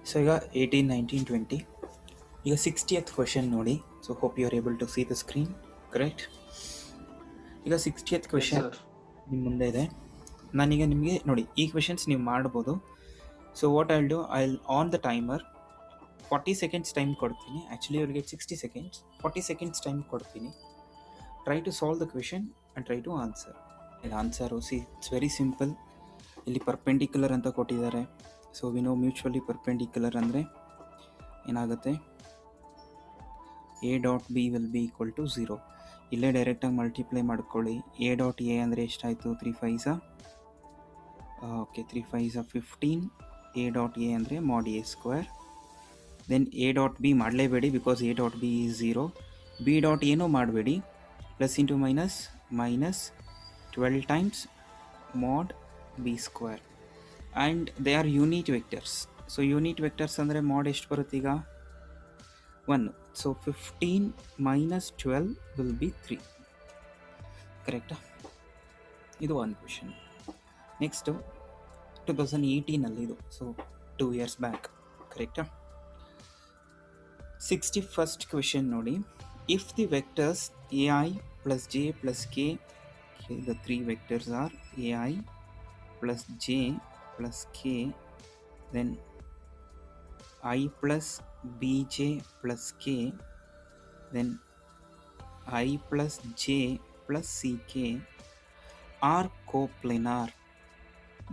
So ಈಗ 18, 19, 20. ಈಗ 60th question ನೋಡಿ. So hope you are able to see the screen. Correct. ಈಗ 60th Yes, question sir. ನಿಮ್ಮ ಮುಂದೆ ಇದೆ. ನಾನೀಗ ನಿಮಗೆ ನೋಡಿ ಈ ಕ್ವೆಶನ್ಸ್ ನೀವು ಮಾಡ್ಬೋದು. So what I'll do, I'll on the timer 40 seconds time ಕೊಡ್ತೀನಿ. ಆ್ಯಕ್ಚುಲಿ ಅವ್ರಿಗೆ 60 ಸೆಕೆಂಡ್ಸ್, 40 ಸೆಕೆಂಡ್ಸ್ ಟೈಮ್ ಕೊಡ್ತೀನಿ. Try to solve the question and try to answer. ಇಲ್ಲಿ ಆನ್ಸರು ಇಟ್ಸ್ ವೆರಿ ಸಿಂಪಲ್. ಇಲ್ಲಿ ಪರ್ಪೆಂಡಿಕ್ಯುಲರ್ ಅಂತ ಕೊಟ್ಟಿದ್ದಾರೆ. So we know mutually perpendicular ಅಂದರೆ ಏನಾಗುತ್ತೆ, A dot B will be equal to 0. ಇಲ್ಲೇ ಡೈರೆಕ್ಟಾಗಿ ಮಲ್ಟಿಪ್ಲೈ ಮಾಡ್ಕೊಳ್ಳಿ. ಎ ಡಾಟ್ ಎ ಅಂದರೆ ಎಷ್ಟಾಯಿತು, 3 5s okay 3 5s 15. A dot a ಅಂದರೆ mod a square. Then a dot b ಮಾಡಲೇಬೇಡಿ because a dot b is 0. B dot ಏನೂ ಮಾಡಬೇಡಿ. Plus into minus minus 12 times mod b square. And they are unit vectors. So unit vectors ಅಂದರೆ mod ಎಷ್ಟು ಬರುತ್ತೆ ಈಗ, 1. So 15 ಮೈನಸ್ 12 will be 3. ಕರೆಕ್ಟಾ? ಇದು ಒಂದು ಕ್ವೆಶನ್. ನೆಕ್ಸ್ಟು 2018 ಇದು. So 2 years back. ಕರೆಕ್ಟಾ? 61st ಕ್ವೆಶನ್ ನೋಡಿ. If the vectors A I plus J plus K, the three vectors are ai plus j plus k, then I plus bj plus k, then I plus j plus ck are coplanar,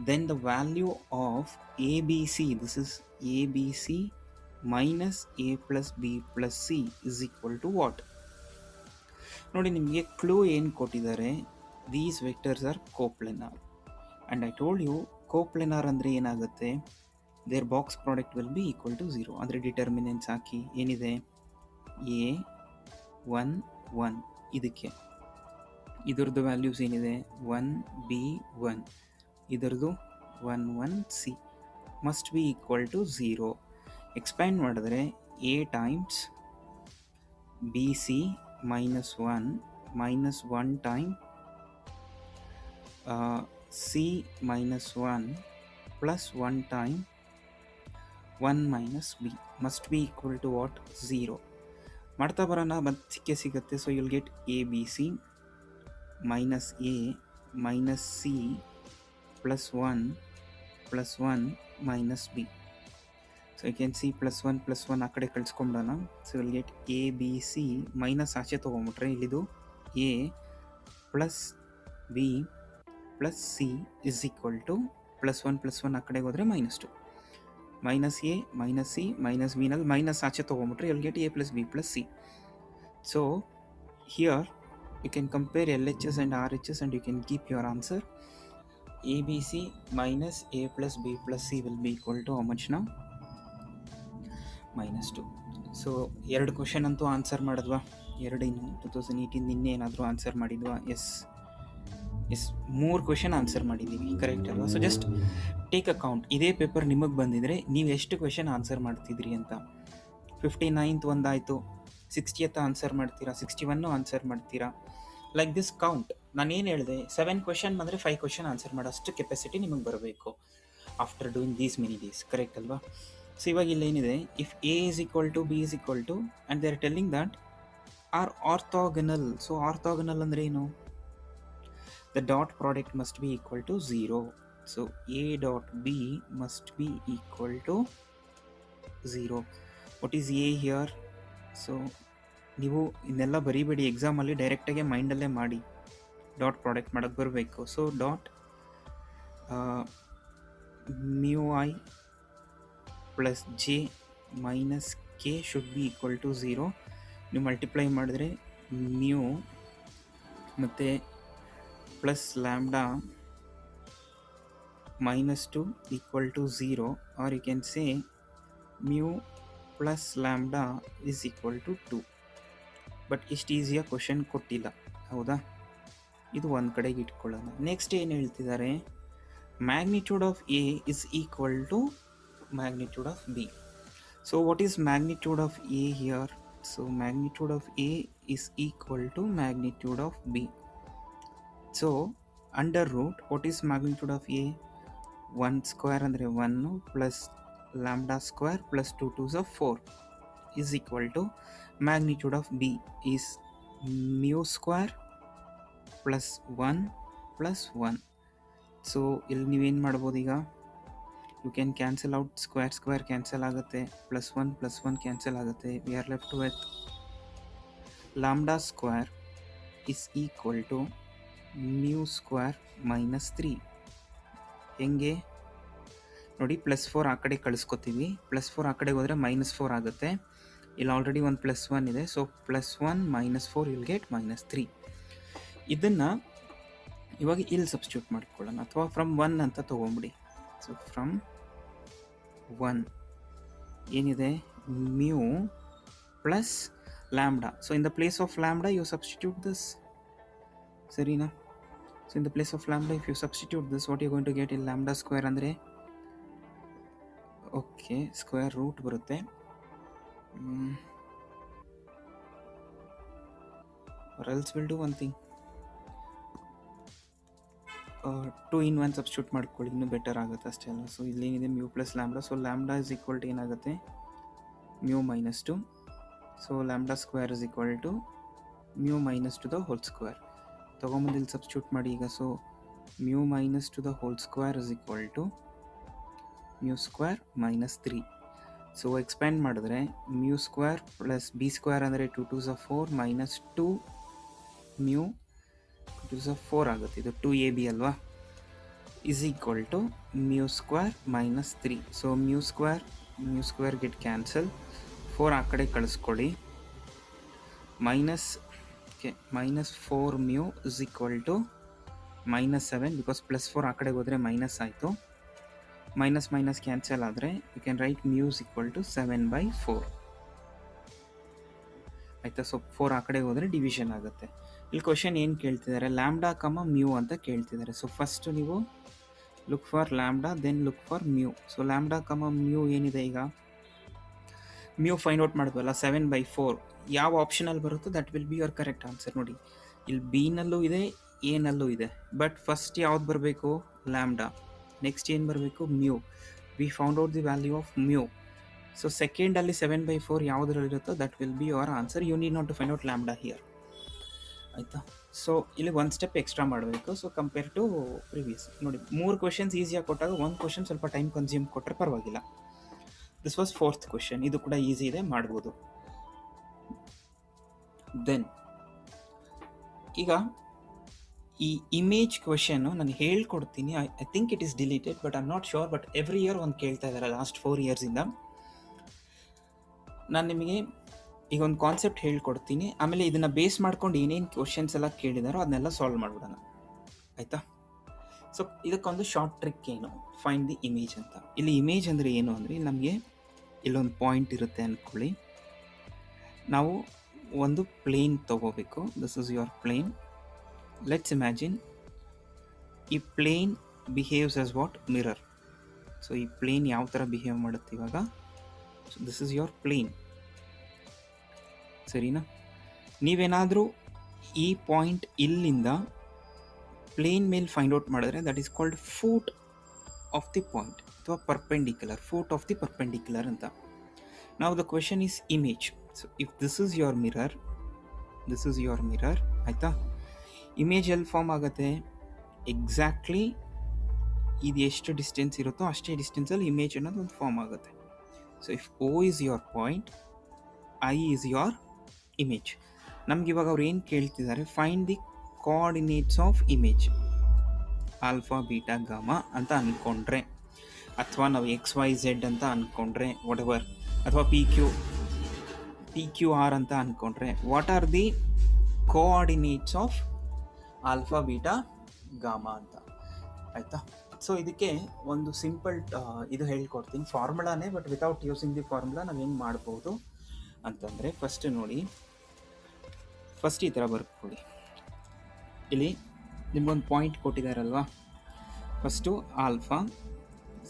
then the value of abc, this is abc minus a plus b plus c is equal to what? ನೋಡಿ, ನಿಮಗೆ clue ಏನು ಕೊಟ್ಟಿದ್ದಾರೆ, these vectors are coplanar and I told you coplanar ಅಂದರೆ ಏನಾಗುತ್ತೆ, their box product will be equal to 0. ಅಂದರೆ determinants ಹಾಕಿ ಏನಿದೆ, a 1 1, ಇದಕ್ಕೆ ಇದರದ್ದು ವ್ಯಾಲ್ಯೂಸ್ ಏನಿದೆ 1 b 1, ಇದರದ್ದು 1 1 c must be equal to 0. Expand ಮಾಡಿದ್ರೆ a times B C minus 1 minus 1 time c minus 1 plus 1 time 1 minus b must be equal to what? 0. ಮಾಡ್ತಾ ಬರೋಣ, ಮತ್ತೆ ಸಿಗುತ್ತೆ. So you'll get abc minus a minus c plus 1 plus 1 minus b. So you can see plus 1 ಆ ಕಡೆ ಕಳಿಸ್ಕೊಂಬಿಡೋಣ. So will get a B C minus ಆಚೆ ತೊಗೊಂಬಿಟ್ರೆ ಇಲ್ಲಿದು a plus B plus c is equal to plus 1 ಆ ಕಡೆಗೆ ಹೋದರೆ -2, minus a minus c minus ಬಿನಲ್ಲಿ ಮೈನಸ್ ಆಚೆ ತೊಗೊಂಬಿಟ್ರೆ will get a plus B plus c. So here you can compare L H S and R H S and you can keep your answer. A B C minus A plus B plus C will be equal to how much ನಾವು? -2. So 2 question ಅಂತೂ answer ಮಾಡಿದ್ವಾ? 2 2018 ನಿನ್ನೆ ಏನಾದರೂ answer ಮಾಡಿದ್ವಾ? Yes 3 question answer ಮಾಡಿದ್ದೀವಿ. Correct ಅಲ್ವಾ? So just take account. ಇದೇ paper ನಿಮಗೆ ಬಂದಿದ್ರೆ ನೀವು ಎಷ್ಟು ಕ್ವೆಶನ್ ಆನ್ಸರ್ ಮಾಡ್ತಿದ್ರಿ ಅಂತ. 59th ಒಂದಾಯಿತು, 60th ಆನ್ಸರ್ ಮಾಡ್ತೀರಾ, 61 ಆನ್ಸರ್ ಮಾಡ್ತೀರಾ, ಲೈಕ್ ದಿಸ್ ಕೌಂಟ್. ನಾನೇನು ಹೇಳಿದೆ, 7 ಕ್ವೆಶನ್ ಬಂದರೆ 5 ಕ್ವೆಶನ್ ಆನ್ಸರ್ ಮಾಡೋಷ್ಟು ಕೆಪಾಸಿಟಿ ನಿಮಗೆ ಬರಬೇಕು after doing these many days. Correct ಅಲ್ವಾ? ಸೊ ಇವಾಗ ಇಲ್ಲೇನಿದೆ, if a is equal to b is equal to and they are telling that are orthogonal. So orthogonal ಅಂದರೆ ಏನು? The dot product must be equal to 0. So a dot b must be equal to 0. What is a here? So ನೀವು ಇನ್ನೆಲ್ಲ ಬರೀಬೇಡಿ, ಎಕ್ಸಾಮಲ್ಲಿ ಡೈರೆಕ್ಟಾಗೆ ಮೈಂಡಲ್ಲೇ ಮಾಡಿ, dot product ಮಾಡೋಕ್ಕೆ ಬರಬೇಕು. So dot mu I plus J minus K should be equal to 0. ನೀವು multiply ಮಾಡಿದ್ರೆ mu ಮತ್ತು plus lambda -2 equal to 0, or you can say mu plus lambda is equal to 2. But ಇಷ್ಟು ಈಸಿಯಾಗಿ question ಕೊಟ್ಟಿಲ್ಲ, ಹೌದಾ? ಇದು ಒಂದು ಕಡೆಗೆ ಇಟ್ಕೊಳ್ಳೋಣ. ನೆಕ್ಸ್ಟ್ ಏನು ಹೇಳ್ತಿದ್ದಾರೆ, magnitude of A is equal to magnitude of b. So what is magnitude of a here? So magnitude of a is equal to magnitude of b. So under root, what is magnitude of a? 1 square ಅಂದರೆ 1 plus lambda square plus 2 2s of 4 is equal to magnitude of B is mu square plus 1 plus 1. So ಇಲ್ಲಿ ನೀವೇನು ಮಾಡ್ಬೋದು ಈಗ, you can cancel out square square cancel ಆಗುತ್ತೆ, plus one cancel ಆಗುತ್ತೆ. We are left with lambda square is equal to mu square minus 3. ಹೆಂಗೆ ನೋಡಿ, +4 ಆ ಕಡೆ ಕಳಿಸ್ಕೊತೀವಿ, +4 ಆ ಕಡೆಗೆ ಹೋದರೆ -4 ಆಗುತ್ತೆ. ಇಲ್ಲಿ ಆಲ್ರೆಡಿ ಒಂದು +1 ಇದೆ, ಸೊ +1 -4 ವಿಲ್ ಗೆಟ್ -3. ಇದನ್ನು ಇವಾಗ ಇಲ್ಲಿ ಸಬ್ಸ್ಟಿಟ್ಯೂಟ್ ಮಾಡ್ಕೊಳ್ಳೋಣ, ಅಥವಾ ಫ್ರಮ್ 1 ಅಂತ ತೊಗೊಂಬಿಡಿ. ಸೊ ಫ್ರಮ್ 1 ಏನಿದೆ, mu plus lambda. So in the place of lambda you substitute this, ಸರಿನಾ? So in the place of lambda if you substitute this, what you going to get? ಇಲ್ಲಿ lambda square ಅಂದರೆ okay square root ಬರುತ್ತೆ. or else we'll do one thing, 2 in 1 substitute ಮಾಡ್ಕೊಳ್ಳಿ, ಇನ್ನೂ better ಆಗುತ್ತೆ ಅಷ್ಟೇ ಅಲ್ಲ. So ಇಲ್ಲೇನಿದೆ, mu plus lambda. So lambda is equal to ಏನಾಗುತ್ತೆ, mu minus 2. So lambda square is equal to mu minus two the whole square. ತೊಗೊಂಬಂದು ಇಲ್ಲಿ substitute ಮಾಡಿ ಈಗ. So mu minus two the whole square is equal to mu square minus 3. So expand ಮಾಡಿದ್ರೆ mu square plus b square ಅಂದರೆ 2 2s of 4 minus 2 mu 2s of 4 ಆಗುತ್ತೆ. ಇದು 2ab ಅಲ್ವಾ, is equal to mu square minus 3. So mu square get cancel, 4 ಆ ಕಡೆ ಕಳಿಸ್ಕೊಳ್ಳಿ, -4 mu is equal to -7, because +4 ಆ ಕಡೆಗೆ ಹೋದರೆ ಮೈನಸ್ ಆಯಿತು. ಮೈನಸ್ ಕ್ಯಾನ್ಸಲ್ ಆದರೆ you can write mu is equal to 7/4. ಆಯಿತಾ? ಸೊ 4 ಆ ಕಡೆಗೆ ಹೋದರೆ ಡಿವಿಷನ್ ಆಗುತ್ತೆ. ಇಲ್ಲಿ ಕ್ವಶನ್ ಏನು ಕೇಳ್ತಿದ್ದಾರೆ, ಲ್ಯಾಂಬ್ಡಾ ಕಮ ಮ್ಯೂ ಅಂತ ಕೇಳ್ತಿದ್ದಾರೆ. ಸೊ ಫಸ್ಟ್ ನೀವು look for lambda, then look for mu. So lambda comma mu ಏನಿದೆ, ಈಗ ಮ್ಯೂ ಫೈಂಡ್ ಔಟ್ ಮಾಡ್ಬೋಲ್ಲ, 7/4 ಯಾವ ಆಪ್ಷನಲ್ಲಿ ಬರುತ್ತೋ that will be your correct answer. ನೋಡಿ, ಇಲ್ಲಿ ಬಿನಲ್ಲೂ ಇದೆ, ಎನಲ್ಲೂ ಇದೆ, ಬಟ್ ಫಸ್ಟ್ ಯಾವ್ದು ಬರಬೇಕು, ಲ್ಯಾಂಬ್ಡಾ. ನೆಕ್ಸ್ಟ್ ಏನು ಬರಬೇಕು, mu. We found out the value of mu. So ಸೆಕೆಂಡಲ್ಲಿ 7/4 ಯಾವುದರಲ್ಲಿರುತ್ತೋ that will be your answer. You need not to find out lambda here, ಆಯಿತಾ? ಸೊ ಇಲ್ಲಿ ಒಂದು ಸ್ಟೆಪ್ ಎಕ್ಸ್ಟ್ರಾ ಮಾಡಬೇಕು. ಸೊ ಕಂಪೇರ್ ಟು ಪ್ರಿವಿಯಸ್, ನೋಡಿ 3 questions ಈಸಿಯಾಗಿ ಕೊಟ್ಟಾಗ ಒಂದು ಕ್ವೆಶನ್ ಸ್ವಲ್ಪ ಟೈಮ್ ಕನ್ಸ್ಯೂಮ್ ಕೊಟ್ಟರೆ ಪರವಾಗಿಲ್ಲ. ದಿಸ್ ವಾಸ್ 4th ಕ್ವೆಶನ್, ಇದು ಕೂಡ ಈಸಿ ಇದೆ, ಮಾಡ್ಬೋದು. ದೆನ್ ಈಗ ಈ ಇಮೇಜ್ ಕ್ವೆಶನ್ನು ನಾನು ಹೇಳ್ಕೊಡ್ತೀನಿ. I think it is deleted, but I am not sure. But every year ಒಂದು ಕೇಳ್ತಾ ಇದ್ದಾರೆ ಲಾಸ್ಟ್ 4 ಇಯರ್ಸಿಂದ. ನಾನು ನಿಮಗೆ ಈಗ ಒಂದು ಕಾನ್ಸೆಪ್ಟ್ ಹೇಳ್ಕೊಡ್ತೀನಿ, ಆಮೇಲೆ ಇದನ್ನು ಬೇಸ್ ಮಾಡ್ಕೊಂಡು ಏನೇನು ಕ್ವಶನ್ಸ್ ಎಲ್ಲ ಕೇಳಿದಾರೋ ಅದನ್ನೆಲ್ಲ ಸಾಲ್ವ್ ಮಾಡಿಬಿಡೋಣ, ಆಯಿತಾ? ಸೊ ಇದಕ್ಕೊಂದು ಶಾರ್ಟ್ ಟ್ರಿಕ್ ಏನು, ಫೈಂಡ್ ದಿ ಇಮೇಜ್ ಅಂತ. ಇಲ್ಲಿ ಇಮೇಜ್ ಅಂದರೆ ಏನು ಅಂದರೆ, ನಮಗೆ ಇಲ್ಲೊಂದು ಪಾಯಿಂಟ್ ಇರುತ್ತೆ ಅಂದ್ಕೊಳ್ಳಿ. ನಾವು ಒಂದು ಪ್ಲೇನ್ ತೊಗೋಬೇಕು. This is your plane. Let's imagine ಈ plane behaves as what, mirror. So ಈ ಪ್ಲೇನ್ ಯಾವ ಥರ ಬಿಹೇವ್ ಮಾಡುತ್ತೆ ಇವಾಗ. So this is your plane, ಸರಿನಾ? ನೀವೇನಾದರೂ ಈ ಪಾಯಿಂಟ್ ಇಲ್ಲಿಂದ ಪ್ಲೇನ್ ಮೇಲೆ ಫೈಂಡ್ ಔಟ್ ಮಾಡಿದ್ರೆ that is called foot of the point, ಅಥವಾ perpendicular, foot of the perpendicular ಅಂತ. ನಾವು the question is image. So if this is your mirror, ಆಯಿತಾ? ಇಮೇಜ್ ಎಲ್ಲಿ ಫಾರ್ಮ್ ಆಗುತ್ತೆ, ಎಕ್ಸಾಕ್ಟ್ಲಿ ಇದು ಎಷ್ಟು ಡಿಸ್ಟೆನ್ಸ್ ಇರುತ್ತೋ ಅಷ್ಟೇ ಡಿಸ್ಟೆನ್ಸಲ್ಲಿ ಇಮೇಜ್ ಅನ್ನೋದು ಒಂದು ಫಾರ್ಮ್ ಆಗುತ್ತೆ. So if O is your point, I is your image. ನಮ್ಗೆ ಇವಾಗ ಅವ್ರು ಏನು ಕೇಳ್ತಿದ್ದಾರೆ, find the coordinates of image, alpha beta gamma ಅಂತ ಅಂದ್ಕೊಂಡ್ರೆ, ಅಥವಾ ನಾವು XYZ ಅಂತ ಅಂದ್ಕೊಂಡ್ರೆ, ವಾಟೆವರ್, ಅಥವಾ PQR ಅಂತ ಅಂದ್ಕೊಂಡ್ರೆ, what are the coordinates of alpha beta gamma ಅಂತ, ಆಯಿತಾ? ಸೊ ಇದಕ್ಕೆ ಒಂದು ಸಿಂಪಲ್ ಇದು ಹೇಳ್ಕೊಡ್ತೀನಿ, ಫಾರ್ಮುಲಾನೇ, but without using the formula ನಾವು ಹೆಂಗೆ ಮಾಡ್ಬೋದು ಅಂತಂದರೆ, ಫಸ್ಟ್ ನೋಡಿ, ಫಸ್ಟ್ ಈ ಥರ ಬರ್ಕೊಳ್ಳಿ. ಇಲ್ಲಿ ನಿಮ್ಗೊಂದು ಪಾಯಿಂಟ್ ಕೊಟ್ಟಿದ್ದಾರಲ್ವಾ, ಫಸ್ಟು ಆಲ್ಫಾ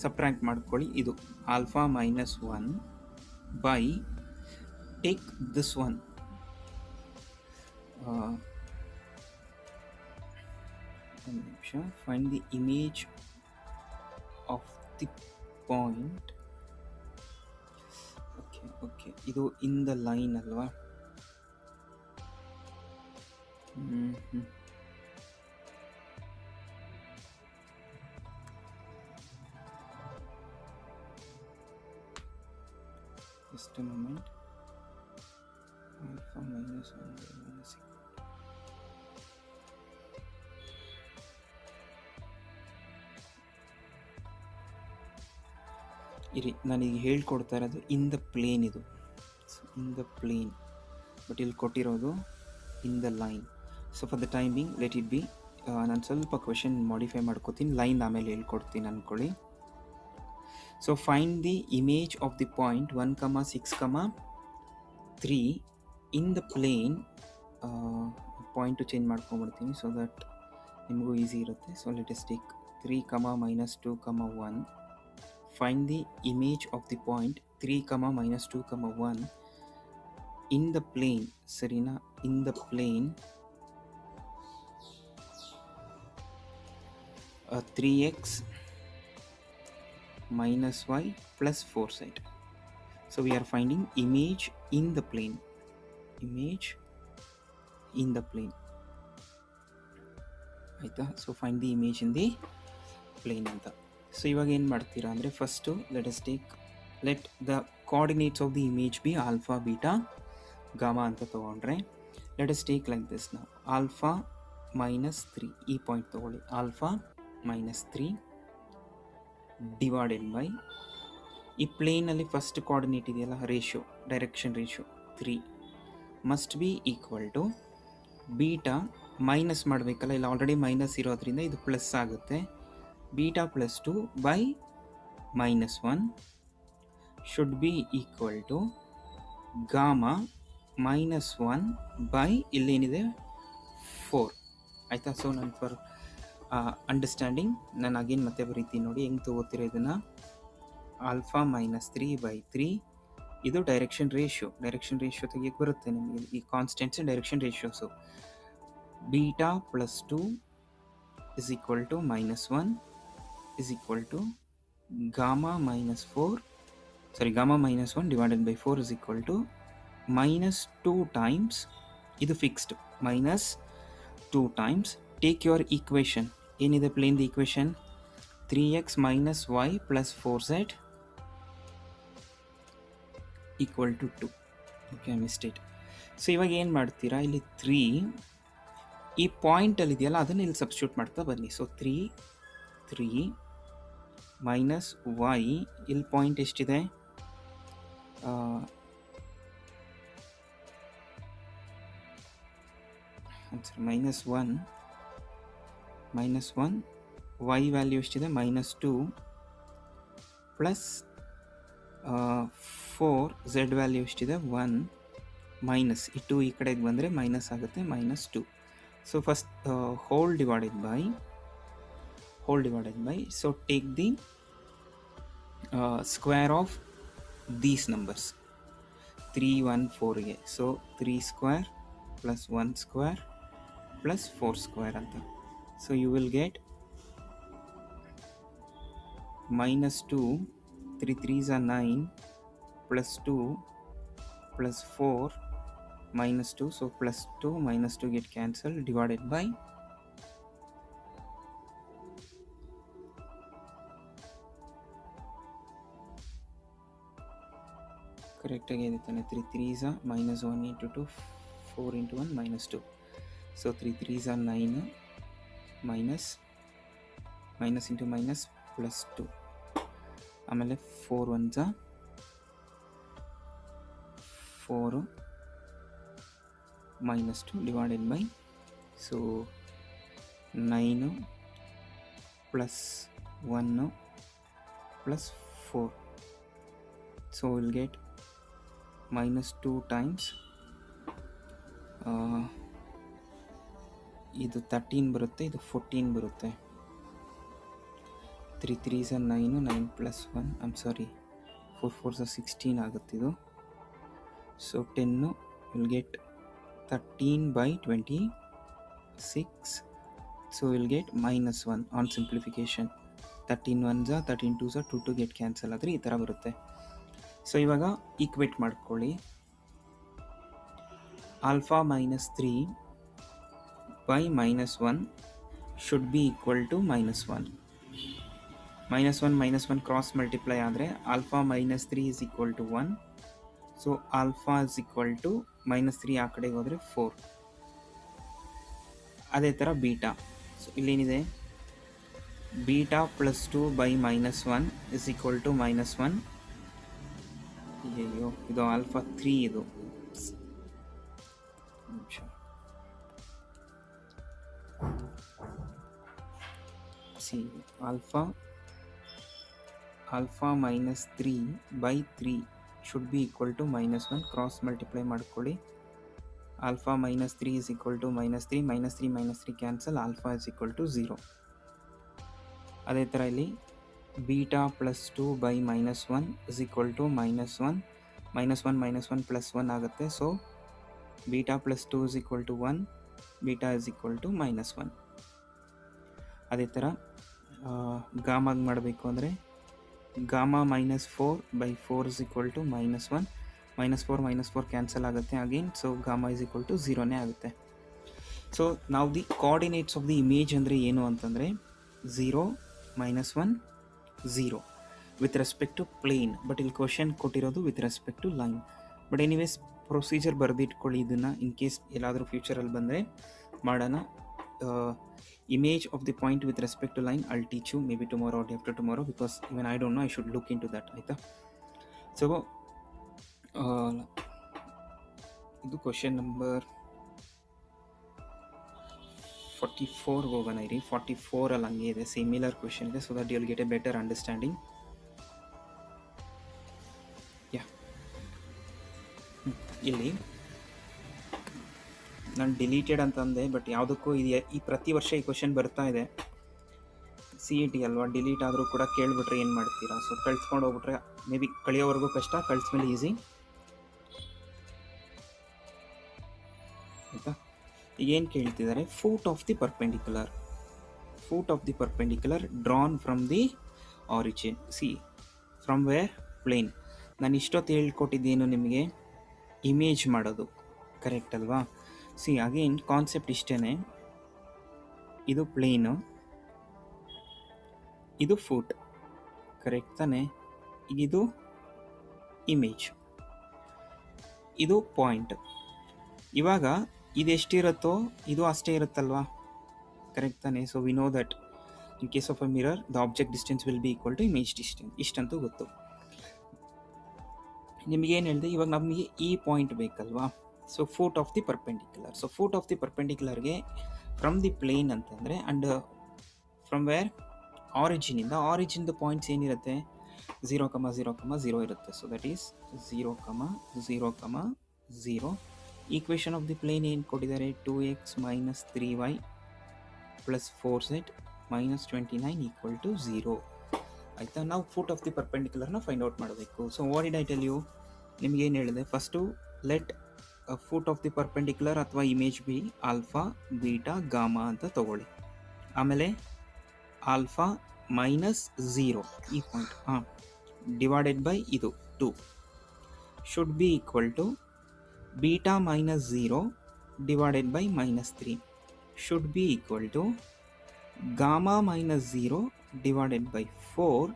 ಸಬ್ಟ್ರ್ಯಾಕ್ಟ್ ಮಾಡ್ಕೊಳ್ಳಿ. ಇದು alpha -1 bye take this one, ಒಂದು ನಿಮಿಷ, find the image of the point ಇದು ಇನ್ ದ ಲೈನ್ ಅಲ್ವಾ? Just a moment. Alpha minus 1 minus 6. ಇರಿ, ನಾನೀಗ ಹೇಳ್ಕೊಡ್ತಾ ಇರೋದು ಇನ್ ದ ಪ್ಲೇನ್. ಇದು ಇನ್ ದ ಪ್ಲೇನ್, ಬಟ್ ಇಲ್ಲಿ ಕೊಟ್ಟಿರೋದು in the line. So for the timing let it be. ನಾನು ಸ್ವಲ್ಪ ಕ್ವೆಶನ್ ಮಾಡಿಫೈ ಮಾಡ್ಕೋತೀನಿ, ಲೈನ್ ಆಮೇಲೆ ಹೇಳ್ಕೊಡ್ತೀನಿ ಅಂದ್ಕೊಳ್ಳಿ. So find the image of the point 1, 6, 3 in the plane. Point change ಮಾಡ್ಕೊಂಡ್ಬಿಡ್ತೀನಿ ಸೊ ದಟ್ ನಿಮಗೂ ಈಸಿ ಇರುತ್ತೆ. So let us take 3, -2, 1. Find the image of the point 3, -2, 1 in the plane. Sarina, in the plane 3x minus y plus 4z. So we are finding image in the plane. Image in the plane. ಆಯಿತಾ? So find the image in the plane ಅಂತ. So ಇವಾಗ ಏನು ಮಾಡ್ತೀರಾ ಅಂದರೆ, first let the coordinates of the image be alpha, beta, gamma ಅಂತ ತೊಗೊಂಡ್ರೆ, let us take like this. ನಾವು alpha -3 ಈ ಪಾಯಿಂಟ್ ತೊಗೊಳ್ಳಿ. ಆಲ್ಫಾ -3 ಡಿವೈಡೆಡ್ ಬೈ ಈ ಪ್ಲೇನಲ್ಲಿ ಫಸ್ಟ್ ಕೋಆರ್ಡಿನೇಟ್ ಇದೆಯಲ್ಲ, ratio, direction ratio 3 must be equal to beta. Minus ಮಾಡಬೇಕಲ್ಲ, ಇಲ್ಲ ಆಲ್ರೆಡಿ ಮೈನಸ್ ಇರೋದ್ರಿಂದ ಇದು ಪ್ಲಸ್ ಆಗುತ್ತೆ. beta plus 2 by -1 should be equal to gamma -1 by ಇಲ್ಲೇನಿದೆ 4. ಆಯಿತಾ? ಸೊ ನಾನು ಫಾರ್ ಅಂಡರ್ಸ್ಟ್ಯಾಂಡಿಂಗ್ ನಾನು ಅಗೇನ್ ಮತ್ತೆ ಬರೀತೀನಿ ನೋಡಿ ಹೆಂಗೆ ತೊಗೋತೀರ ಇದನ್ನು. ಆಲ್ಫಾ -3/3 ಇದು ಡೈರೆಕ್ಷನ್ ರೇಷಿಯೋ ತೆಗಿಯಕ್ಕೆ ಬರುತ್ತೆ ನಿಮಗೆ. ಈ constants direction ratios. Beta plus 2 is equal to -1 is equal to gamma -1 divided by 4 is equal to -2 times, ಇದು fixed, -2 times, take your equation. ಏನಿದೆ plane the equation? 3x minus y plus 4z equal to 2. Okay, mistake. So ಇವಾಗ ಏನು ಮಾಡ್ತೀರಾ, ಇಲ್ಲಿ 3 ಈ ಪಾಯಿಂಟಲ್ಲಿ ಇದೆಯಲ್ಲ ಅದನ್ನು ಇಲ್ಲಿ ಸಬ್ಸ್ಟಿಟ್ಯೂಟ್ ಮಾಡ್ತಾ ಬನ್ನಿ. ಸೊ 3 ಮೈನಸ್ ವೈ, ಇಲ್ಲಿ ಪಾಯಿಂಟ್ ಎಷ್ಟಿದೆ? -1 ವೈ ವ್ಯಾಲ್ಯೂ ಎಷ್ಟಿದೆ? -2 ಪ್ಲಸ್ 4 ಝೆಡ್ ವ್ಯಾಲ್ಯೂ ಎಷ್ಟಿದೆ? 1 ಮೈನಸ್ ಈ 2 ಈ ಕಡೆಗೆ ಬಂದರೆ ಮೈನಸ್ ಆಗುತ್ತೆ, -2. So first whole divided by, so take the square of these numbers. 3, 1, 4 ಗೆ. So 3 square plus 1 square plus 4 square ಅಂತ. So you will get -2, 3 3s are 9 plus 2 plus 4 -2, so +2 -2 get cancelled, divided by correct again 3 3s are -1 into 2, 4 into 1 -2, so 3 3s are 9 minus into minus +2, ಆಮೇಲೆ 4 1s are 4 -2 divided by, so 9 plus 1 plus 4, so we'll get -2 times ಇದು 13 ಬರುತ್ತೆ, ಇದು 14 ಬರುತ್ತೆ. 3 3s are 9, 9 plus 1, I'm sorry, 4 4s are 16 ಆಗುತ್ತೆ ಇದು. So 10 will get 13/26, so we'll get -1 on simplification. 13 1s are 13 2s are 2 get cancel ಆದರೆ ಈ ಥರ ಬರುತ್ತೆ. ಸೊ ಇವಾಗ ಈಕ್ವೇಟ್ ಮಾಡ್ಕೊಳ್ಳಿ. Alpha minus 3 by -1 should be equal to -1. -1 cross multiply ಆದರೆ alpha -3 is equal to 1. So alpha is equal to -3 ಆ ಕಡೆಗೆ ಹೋದರೆ 4. ಅದೇ ಥರ ಬೀಟಾ. ಸೊ ಇಲ್ಲೇನಿದೆ, beta plus 2 by -1 is equal to -1. ಅಯ್ಯೋ, ಇದು ಆಲ್ಫಾ 3 ಇದು. See alpha -3 by 3 should be equal to -1. Cross multiply ಮಾಡ್ಕೊಳ್ಳಿ. Alpha -3 is equal to -3, -3 cancel, alpha is equal to 0. ಅದೇ ಥರ ಇಲ್ಲಿ beta plus 2 by -1 is equal to -1. -1 plus 1 ಆಗುತ್ತೆ. So beta plus 2 is equal to 1, beta is equal to -1. ಅದೇ ಥರ ಗಾಮಾಗಿ ಮಾಡಬೇಕು ಅಂದರೆ gamma -4 by 4 is equal to -1. -4 cancel ಆಗುತ್ತೆ again. So gamma is equal to 0ನೇ ಆಗುತ್ತೆ. ಸೊ ನಾವು the coordinates of the image ಅಂದರೆ ಏನು ಅಂತಂದರೆ 0, -1, 0 with respect to plane. But ಇಲ್ಲಿ ಕ್ವಶನ್ ಕೊಟ್ಟಿರೋದು with respect to line. But anyways procedure ಬರೆದಿಟ್ಕೊಳ್ಳಿ ಇದನ್ನು, ಇನ್ ಕೇಸ್ ಎಲ್ಲಾದರೂ ಫ್ಯೂಚರಲ್ಲಿ ಬಂದರೆ ಮಾಡೋಣ. image of the point with respect to line I'll teach you maybe tomorrow or day after tomorrow, because even I don't know, I should look into that. ಆಯಿತಾ? So ಇದು question number 44 ಹೋಗೋಣ ಇರಿ. 44 ಅಲ್ಲಿ ಹಂಗೆ ಇದೆ, ಸಿಮಿಲರ್ ಕ್ವಶನ್ ಇದೆ, so that you will get a better understanding. Yeah, ಇಲ್ಲಿ ನಾನು ಡಿಲೀಟೆಡ್ ಅಂತಂದೆ, ಬಟ್ ಯಾವುದಕ್ಕೂ ಈ ಪ್ರತಿ ವರ್ಷ ಈ ಕ್ವಶನ್ ಬರ್ತಾ ಇದೆ. CET ಅಲ್ವಾ, ಡಿಲೀಟ್ ಆದರೂ ಕೂಡ ಕೇಳಿಬಿಟ್ರೆ ಏನು ಮಾಡ್ತೀರಾ? ಸೊ ಕಳ್ಸ್ಕೊಂಡು ಹೋಗ್ಬಿಟ್ರೆ ಮೇ ಬಿ ಕಳಿಯೋವರೆಗೂ ಕಷ್ಟ, ಕಳಿಸ್ಮೇಲೆ ಈಸಿ. ಆಯಿತಾ? ಈಗೇನು ಕೇಳ್ತಿದ್ದಾರೆ, foot of the perpendicular drawn from the origin. See from where? Plane. ನಾನು ಇಷ್ಟೊತ್ತು ಹೇಳ್ಕೊಟ್ಟಿದ್ದೇನು ನಿಮಗೆ, ಇಮೇಜ್ ಮಾಡೋದು, ಕರೆಕ್ಟ್ ಅಲ್ವಾ? ಸಿ ಅಗೇನ್ ಕಾನ್ಸೆಪ್ಟ್ ಇಷ್ಟೇ. ಇದು ಪ್ಲೇನು, ಇದು ಫೂಟ್, ಕರೆಕ್ಟ್ ತಾನೆ? ಈಗ ಇದು ಇಮೇಜ್, ಇದು ಪಾಯಿಂಟ್. ಇವಾಗ ಇದೆಷ್ಟಿರುತ್ತೋ ಇದು ಅಷ್ಟೇ ಇರುತ್ತಲ್ವಾ, ಕರೆಕ್ಟ್ ತಾನೆ? So we know that in case of a mirror the object distance will be equal to image distance. ಇಷ್ಟಂತೂ ಗೊತ್ತು. ನಿಮಗೇನು ಹೇಳಿದೆ, ಇವಾಗ ನಮಗೆ ಈ ಪಾಯಿಂಟ್ ಬೇಕಲ್ವಾ? So foot of the perpendicular. So foot of the ಪರ್ಪೆಂಡಿಕ್ಯುಲರ್ಗೆ ಫ್ರಮ್ ದಿ ಪ್ಲೇನ್ ಅಂತಂದರೆ, ಆ್ಯಂಡ್ ಫ್ರಮ್ ವೇರ್? ಆರಿಜಿನಿಂದ. ಆರಿಜಿನ್ದು ಪಾಯಿಂಟ್ಸ್ ಏನಿರುತ್ತೆ, 0, 0, 0 ಇರುತ್ತೆ. So that is 0, 0, 0. Equation of the plane ಏನು ಕೊಟ್ಟಿದ್ದಾರೆ, 2x - 3y + 4z - 29 = 0. ಆಯಿತಾ? ನಾವು ಫೂಟ್ ಆಫ್ ದಿ ಪರ್ಪೆಂಡಿಕ್ಯುಲರ್ನ ಫೈಂಡ್ ಔಟ್ ಮಾಡಬೇಕು. So what did I tell you? ನಿಮಗೇನು ಹೇಳಿದೆ, first let foot of the perpendicular ಅಥವಾ image be alpha, beta, gamma ಅಂತ ತಗೊಳ್ಳಿ. ಆಮೇಲೆ ಆಲ್ಫಾ -0 ಈ ಪಾಯಿಂಟ್ ಡಿವೈಡೆಡ್ ಬೈ ಇದು 2 should be equal to beta -0 divided by -3 should be equal to gamma -0 divided by 4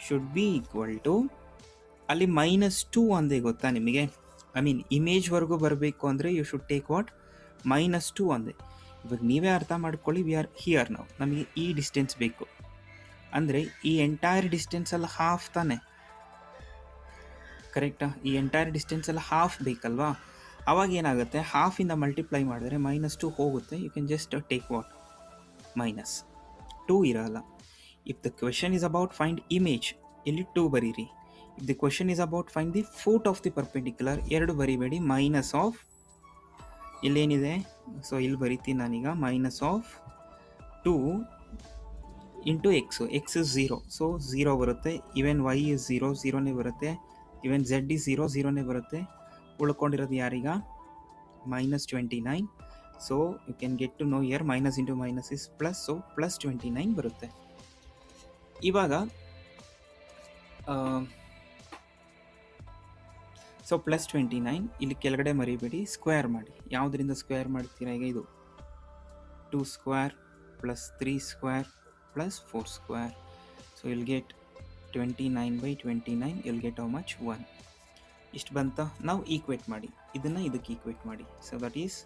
should be equal to, ಅಲ್ಲಿ -2 ಅಂದೆ ಗೊತ್ತಾ ನಿಮಗೆ? ಐ ಮೀನ್ ಇಮೇಜ್ವರೆಗೂ ಬರಬೇಕು ಅಂದರೆ ಯು ಶುಡ್ ಟೇಕ್ ವಾಟ್, -2 ಅಂದೆ. ಇವಾಗ ನೀವೇ ಅರ್ಥ ಮಾಡ್ಕೊಳ್ಳಿ, ವಿ ಆರ್ ಹಿಯರ್ ನಾವು, ನಮಗೆ ಈ ಡಿಸ್ಟೆನ್ಸ್ ಬೇಕು ಅಂದರೆ ಈ ಎಂಟೈರ್ ಡಿಸ್ಟೆನ್ಸಲ್ಲಿ ಹಾಫ್ ತಾನೆ, ಕರೆಕ್ಟಾ? ಈ ಎಂಟೈರ್ ಡಿಸ್ಟೆನ್ಸಲ್ಲಿ ಹಾಫ್ ಬೇಕಲ್ವಾ? ಅವಾಗ ಏನಾಗುತ್ತೆ, ಹಾಫಿಂದ ಮಲ್ಟಿಪ್ಲೈ ಮಾಡಿದ್ರೆ -2 ಹೋಗುತ್ತೆ. You can just take what, -2 ಇರಲ್ಲ. If the question is about find image, ಇಲ್ಲಿ 2 ಬರೀರಿ. If the question is about find the foot of the perpendicular, 2 ಬರಿಬೇಡಿ, ಮೈನಸ್ ಆಫ್, ಇಲ್ಲೇನಿದೆ, ಸೊ ಇಲ್ಲಿ ಬರಿತೀನಿ ನಾನೀಗ, -2 × x is 0, ಸೊ 0 ಬರುತ್ತೆ. ಈವನ್ y is 0, 0ನೇ ಬರುತ್ತೆ. ಈವನ್ z is 0, 0ನೇ ಬರುತ್ತೆ. ಉಳ್ಕೊಂಡಿರೋದು ಯಾರೀಗ, -29. So you can get to know here minus into minus is plus, so +29 ಬರುತ್ತೆ. ಇವಾಗ ಸೊ ಪ್ಲಸ್ 29 ಇಲ್ಲಿ ಕೆಳಗಡೆ ಮರಿಬೇಡಿ, ಸ್ಕ್ವೇರ್ ಮಾಡಿ. ಯಾವುದರಿಂದ ಸ್ಕ್ವೇರ್ ಮಾಡ್ತೀರಾ ಈಗ? ಇದು 2 square plus 3 square plus 4 square. So you'll get 29 by 29, you'll get how much? 1. ಇಷ್ಟು ಬಂತ. ನಾವು ಈಕ್ವೇಟ್ ಮಾಡಿ, ಇದನ್ನು ಇದಕ್ಕೆ ಈಕ್ವೇಟ್ ಮಾಡಿ. So that is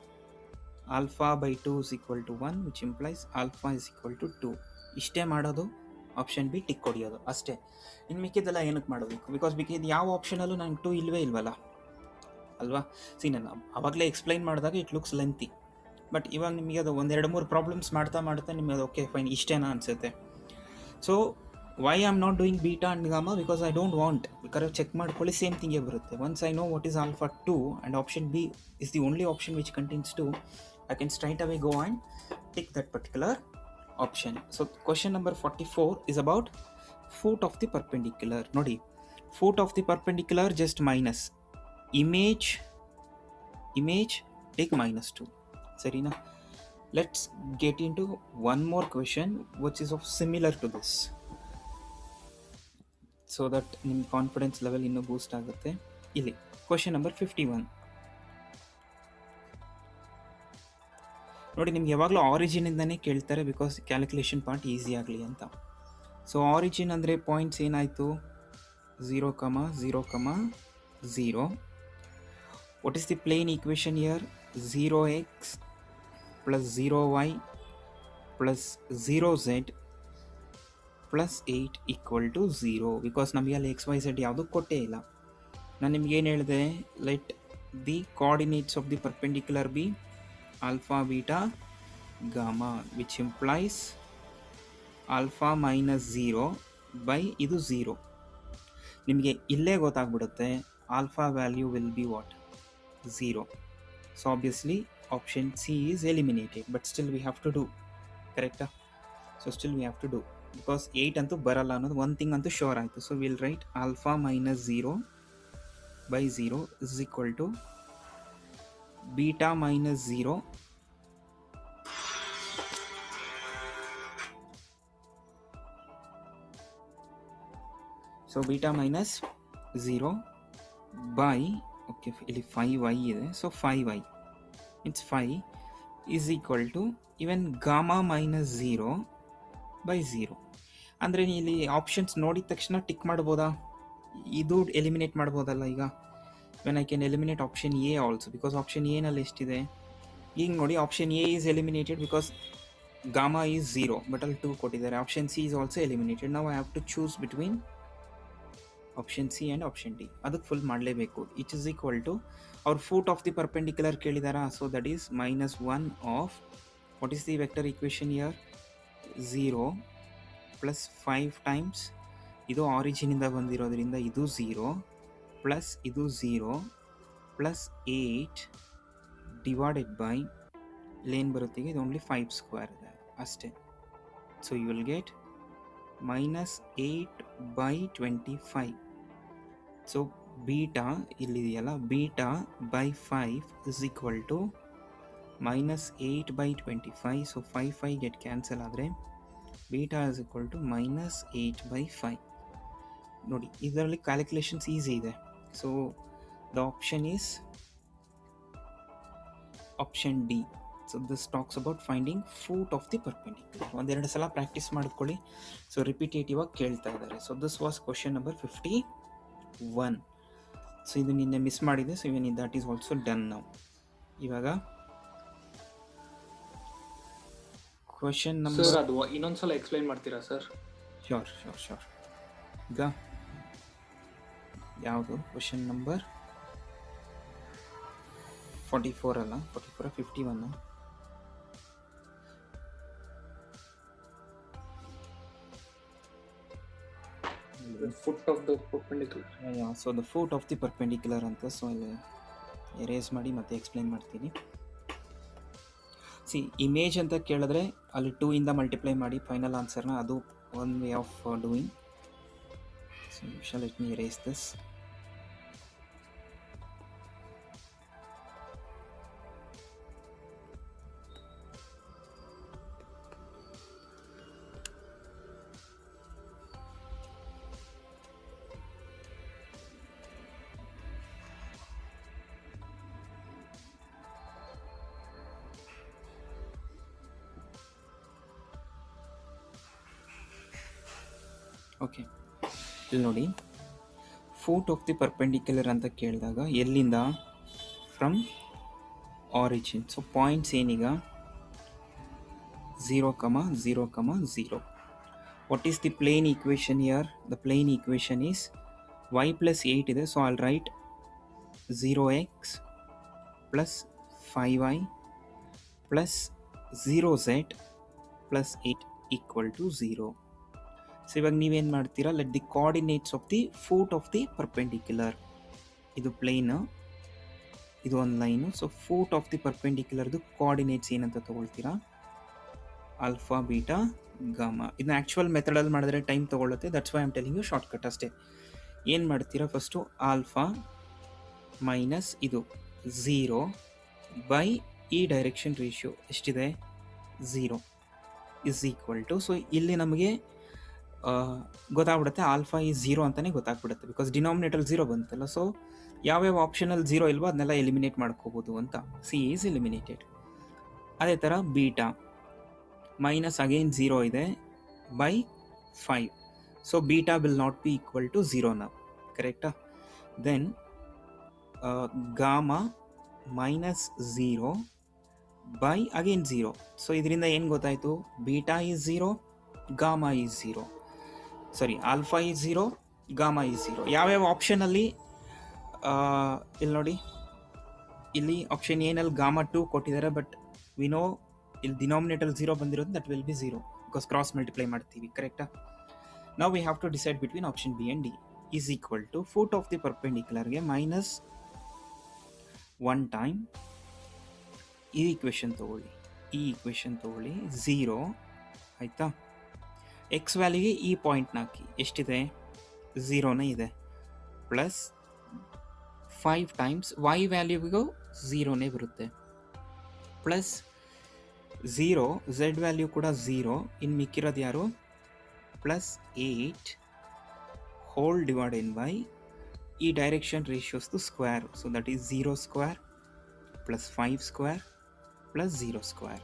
alpha by 2 is equal to 1, which implies alpha is equal to 2. ಇಷ್ಟೇ ಮಾಡೋದು. ಆಪ್ಷನ್ ಬಿ ಟಿಕ್ ಹೊಡಿಯೋದು ಅಷ್ಟೇ. ಇನ್ನು ಮಿಕ್ಕಿದ್ದೆಲ್ಲ ಏನಕ್ಕೆ ಮಾಡಬೇಕು? ಬಿಕಾಸ್ ಇದು ಯಾವ ಆಪ್ಷನಲ್ಲೂ ನನಗೆ 2 ಇಲ್ವೇ ಇಲ್ವಲ್ಲ ಅಲ್ವಾ? ನಾನು ಆವಾಗಲೇ ಎಕ್ಸ್ಪ್ಲೈನ್ ಮಾಡಿದಾಗ ಇಟ್ ಲುಕ್ಸ್ ಲೆಂತಿ, ಬಟ್ ಇವಾಗ ನಿಮಗೆ ಅದು 1-2-3 ಪ್ರಾಬ್ಲಮ್ಸ್ ಮಾಡ್ತಾ ನಿಮಗೆ ಅದು ಓಕೆ ಫೈನ್ ಇಷ್ಟೇನಾ ಅನಿಸುತ್ತೆ. So why I am not doing beta and gamma? Because I don't want. ಬೇಕಾದ್ರೆ ಚೆಕ್ ಮಾಡ್ಕೊಳ್ಳಿ, ಸೇಮ್ ಥಿಂಗೇ ಬರುತ್ತೆ. Once I know what is alpha 2 and option B is the only option which contains 2, I can straight away go and tick that particular option. So question number 44 is about foot of the perpendicular. Nodi, foot of the perpendicular just minus image take -2. Sarina, let's get into one more question which is of similar to this, so that nim confidence level innu boost agutte. Illi question number 51. ನೋಡಿ, ನಿಮ್ಗೆ ಯಾವಾಗಲೂ ಆರಿಜಿನಿಂದನೇ ಕೇಳ್ತಾರೆ, because calculation part easy ಆಗಲಿ ಅಂತ. So origin ಅಂದರೆ points ಏನಾಯಿತು? 0, 0, 0. What is the plane equation here? 0x plus 0y plus 0z plus 8 equal to 0. Because ನಮಗೆ ಅಲ್ಲಿ XYZ ಯಾವುದೂ ಕೊಟ್ಟೇ ಇಲ್ಲ. ನಾನು ನಿಮ್ಗೇನು ಹೇಳಿದೆ? Let the coordinates of the perpendicular be alpha, beta, gamma, which implies alpha minus 0 by ಇದು 0. ನಿಮಗೆ ಇಲ್ಲೇ ಗೊತ್ತಾಗ್ಬಿಡುತ್ತೆ alpha value will be what? 0. So obviously option C is eliminated, but still we have to do. Correct? So still we have to do, because 8 ಅಂತೂ ಬರಲ್ಲ ಅನ್ನೋದು one thing ಅಂತೂ sure ಆಯಿತು. So we'll write alpha minus 0 by 0 is equal to beta minus 0 so beta minus 0 by okay ಇಲ್ಲಿ 5y ಇದೆ, so 5y it's 5 is equal to even gamma minus 0 by 0. ಅಂದರೆ ಇಲ್ಲಿ options ನೋಡಿದ ತಕ್ಷಣ tick ಮಾಡ್ಬೋದಾ? ಇದು ಎಲಿಮಿನೇಟ್ ಮಾಡ್ಬೋದಲ್ಲ ಈಗ? when I can eliminate option A also, because option A ನಲ್ಲಿ ಎಷ್ಟಿದೆ? ಈಗ ನೋಡಿ, option A is eliminated because gamma is 0, but ಅಲ್ಲಿ 2 ಕೊಟ್ಟಿದ್ದಾರೆ. option C is also eliminated. Now I have to choose between option C and option D. ಅದಕ್ಕೆ full ಮಾಡಲೇಬೇಕು. it is equal to our foot of the perpendicular ಕೇಳಿದಾರಾ? so that is -1 of what is the vector equation here? 0 plus 5 times ಇದು ಆರಿಜಿನಿಂದ ಬಂದಿರೋದ್ರಿಂದ ಇದು 0 plus ಇದು 0 plus 8 divided by lane ಬರುತ್ತೆ, ಇದು only 5 square ಇದೆ ಅಷ್ಟೇ. So you will get -8 by 25. So beta ಇಲ್ಲಿದೆಯಲ್ಲ, beta by 5 is equal to -8 by 25. So 5 get cancel ಆದರೆ beta is equal to -8 by 5. ನೋಡಿ, ಇದರಲ್ಲಿ ಕ್ಯಾಲ್ಕುಲೇಷನ್ಸ್ ಈಸಿ ಇದೆ. So the option is option D. So this talks about finding foot of the perpendicular. ಒಂದೆರಡು ಸಲ practice ಮಾಡ್ಕೊಳ್ಳಿ. So repetitive ಆಗಿ ಕೇಳ್ತಾ ಇದ್ದಾರೆ. So this was question number 51. So ಇದು ನಿನ್ನೆ ಮಿಸ್ ಮಾಡಿದೆ. So even that is also done now. ಇವಾಗ ಕ್ವಶನ್ ನಂಬರ್ ಸರ್, ಅದು ಇನ್ನೊಂದ್ಸಲ ಎಕ್ಸ್ಪ್ಲೈನ್ ಮಾಡ್ತೀರಾ ಸರ್? ಶೋರ್. ಈಗ ಯಾವುದು ಕ್ವಶನ್ ನಂಬರ್ 44 ಅಲ್ಲ, 44 51. Foot of the perpendicular. So the foot of the perpendicular ಅಂತ. ಸೊ ಇಲ್ಲಿ ಎರೇಸ್ ಮಾಡಿ ಮತ್ತೆ ಎಕ್ಸ್ಪ್ಲೈನ್ ಮಾಡ್ತೀನಿ. ಸಿ, ಇಮೇಜ್ ಅಂತ ಕೇಳಿದ್ರೆ ಅಲ್ಲಿ 2 ಇಂದ ಮಲ್ಟಿಪ್ಲೈ ಮಾಡಿ ಫೈನಲ್ ಆನ್ಸರ್ನ, ಅದು one way of doing. So let me erase this. Okay, ಇಲ್ಲಿ ನೋಡಿ, ಫೂಟ್ ಆಫ್ ದಿ ಪರ್ಪೆಂಡಿಕ್ಯುಲರ್ ಅಂತ ಕೇಳಿದಾಗ ಎಲ್ಲಿಂದ, ಫ್ರಮ್ ಆರಿಜಿನ್. ಸೊ ಪಾಯಿಂಟ್ಸ್ ಏನೀಗ 0, 0, 0. What is the plane equation here? The plane equation is y plus 8 ಇದೆ. So I'll write 0x plus 5y plus 0z plus 8 equal to 0. So ಇವಾಗ ನೀವೇನು ಮಾಡ್ತೀರಾ, let the coordinates of the foot of the perpendicular. ಇದು plane, ಇದು ಒಂದು line. So foot of the ಪರ್ಪೆಂಡಿಕ್ಯುಲರ್ದು coordinates ಏನಂತ ತೊಗೊಳ್ತೀರಾ, ಆಲ್ಫಾ ಬೀಟಾ ಗಾಮಾ. ಇದನ್ನ ಆ್ಯಕ್ಚುಯಲ್ ಮೆಥಡಲ್ಲಿ ಮಾಡಿದ್ರೆ ಟೈಮ್ ತೊಗೊಳುತ್ತೆ, that's why I'm telling you shortcut ಅಷ್ಟೇ. ಏನು ಮಾಡ್ತೀರಾ, ಫಸ್ಟು ಆಲ್ಫಾ ಮೈನಸ್ ಇದು 0 ಬೈ ಈ ಡೈರೆಕ್ಷನ್ ರೇಷಿಯೋ ಎಷ್ಟಿದೆ 0 ಇಸ್ ಈಕ್ವಲ್ ಟು, ಸೊ ಇಲ್ಲಿ ನಮಗೆ ಗೊತ್ತಾಗ್ಬಿಡುತ್ತೆ ಆಲ್ಫಾ ಈ 0 ಅಂತಲೇ ಗೊತ್ತಾಗ್ಬಿಡುತ್ತೆ, ಬಿಕಾಸ್ ಡಿನಾಮಿನೇಟರ್ 0 ಬಂತಲ್ಲ. ಸೊ ಯಾವ್ಯಾವ ಆಪ್ಷನಲ್ಲಿ 0 ಇಲ್ವೋ ಅದನ್ನೆಲ್ಲ ಎಲಿಮಿನೇಟ್ ಮಾಡ್ಕೋಬೋದು ಅಂತ. C is eliminated. ಅದೇ ಥರ ಬೀಟಾ ಮೈನಸ್ ಅಗೇನ್ 0 ಇದೆ by 5. So beta will not be equal to 0 ನಾವು, ಕರೆಕ್ಟಾ? Then gamma minus 0 by again 0. So ಇದರಿಂದ ಏನು ಗೊತ್ತಾಯಿತು, beta is 0, gamma is 0. Sorry, alpha is 0, gamma is 0. ಯಾವ್ಯಾವ ಆಪ್ಷನಲ್ಲಿ, ಇಲ್ಲಿ ನೋಡಿ, ಇಲ್ಲಿ ಆಪ್ಷನ್ ಏನಲ್ಲಿ ಗಾಮಾ 2 ಕೊಟ್ಟಿದ್ದಾರೆ, ಬಟ್ ವಿ ನೋ ಇಲ್ಲಿ ಡಿನಾಮಿನೇಟರ್ 0 ಬಂದಿರೋದು, that will be 0 because cross multiply ಮಾಡ್ತೀವಿ, ಕರೆಕ್ಟಾ? ನಾವು we have to decide between option B and D. Is equal to foot of the ಪರ್ಪೆಂಡಿಕ್ಯುಲರ್ಗೆ ಮೈನಸ್ 1 ಟೈಮ್ ಈ ಈಕ್ವೇಷನ್ ತೊಗೊಳ್ಳಿ, 0 ಆಯಿತಾ? ಎಕ್ಸ್ ವ್ಯಾಲ್ಯೂಗೆ ಈ ಪಾಯಿಂಟ್ನ ಹಾಕಿ, ಎಷ್ಟಿದೆ 0ನೇ ಇದೆ, ಪ್ಲಸ್ 5 ಟೈಮ್ಸ್ ವೈ ವ್ಯಾಲ್ಯೂಗೂ 0ನೇ ಬರುತ್ತೆ, ಪ್ಲಸ್ 0 ಝೆಡ್ ವ್ಯಾಲ್ಯೂ ಕೂಡ 0, ಇನ್ನು ಮಿಕ್ಕಿರೋದು ಯಾರು, ಪ್ಲಸ್ 8 ಹೋಲ್ ಡಿವೈಡೆಡ್ ಬೈ ಈ ಡೈರೆಕ್ಷನ್ ರೇಷಿಯೋಸ್ದು square. So that is 0 square plus 5 square plus 0 square.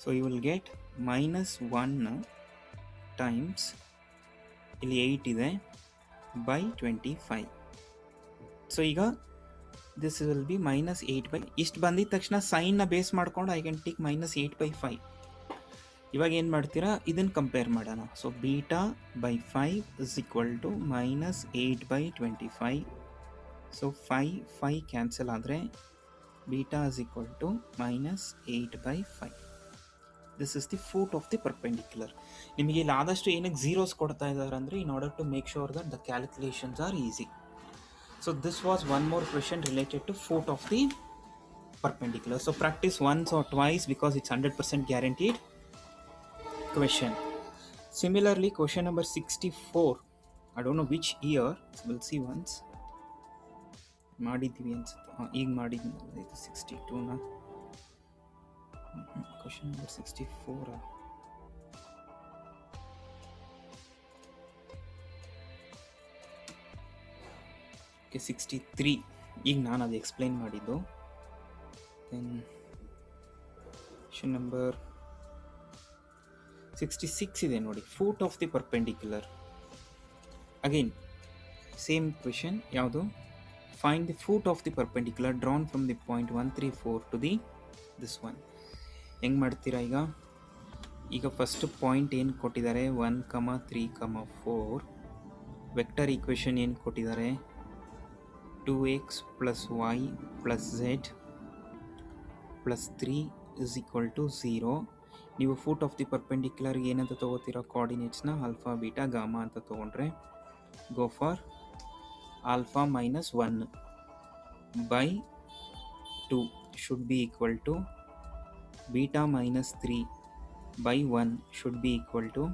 So you will get minus 1 times ಇಲ್ಲಿ 8 ಇದೆ ಬೈ 25. ಸೊ ಈಗ this will be minus 8 by, ಇಷ್ಟು ಬಂದಿದ ತಕ್ಷಣ ಸೈನ್ನ ಬೇಸ್ ಮಾಡ್ಕೊಂಡು ಐ ಕ್ಯಾನ್ ಟೇಕ್ ಮೈನಸ್ 8/5. ಇವಾಗ ಏನು ಮಾಡ್ತೀರಾ, ಇದನ್ನು ಕಂಪೇರ್ ಮಾಡೋಣ. So beta by 5 is equal to minus 8/25. So 5 cancel ಆದರೆ beta is equal to minus 8/5. This is the foot of the perpendicular. ನಿಮಗೆ ಇಲ್ಲಿ ಆದಷ್ಟು ಏನಕ್ಕೆ ಝೀರೋಸ್ ಕೊಡ್ತಾ ಇದ್ದಾರೆ ಅಂದರೆ, in order to make sure that the calculations are easy. So this was one more question related to foot of the perpendicular. So practice once or twice because it's 100% guaranteed question. Similarly, question number 64. I don't know which year. So we'll see once. ಮಾಡಿದ್ದೀವಿ ಅನ್ಸುತ್ತೆ, ಈಗ ಮಾಡಿದ್ನಲ್ಲ ಇದು 62ನ. Question number 64. Okay, 63 ಈಗ ನಾನು ಅದು explain ಮಾಡಿದ್ದು. Then question number 66 ಇದೆ ನೋಡಿ, foot of the perpendicular. Again same question, ಯಾವುದು, find the foot of the perpendicular drawn from the point 134 to the this one. ಹೆಂಗೆ ಮಾಡ್ತೀರಾ ಈಗ ಫಸ್ಟ್ ಪಾಯಿಂಟ್ ಏನು ಕೊಟ್ಟಿದ್ದಾರೆ 1, 3, 4. ವೆಕ್ಟರ್ ಈಕ್ವೇಷನ್ ಏನು ಕೊಟ್ಟಿದ್ದಾರೆ 2x plus y plus z plus 3 is equal to 0. ನೀವು foot of the perpendicular ಏನಂತ ತೊಗೋತೀರಾ, ಕೋಆರ್ಡಿನೇಟ್ಸ್ನ ಆಲ್ಫಾ ಬೀಟಾ ಗಾಮಾ ಅಂತ ತೊಗೊಂಡ್ರೆ, go for alpha minus 1 by 2 should be equal to beta minus 3 by 1 should be equal to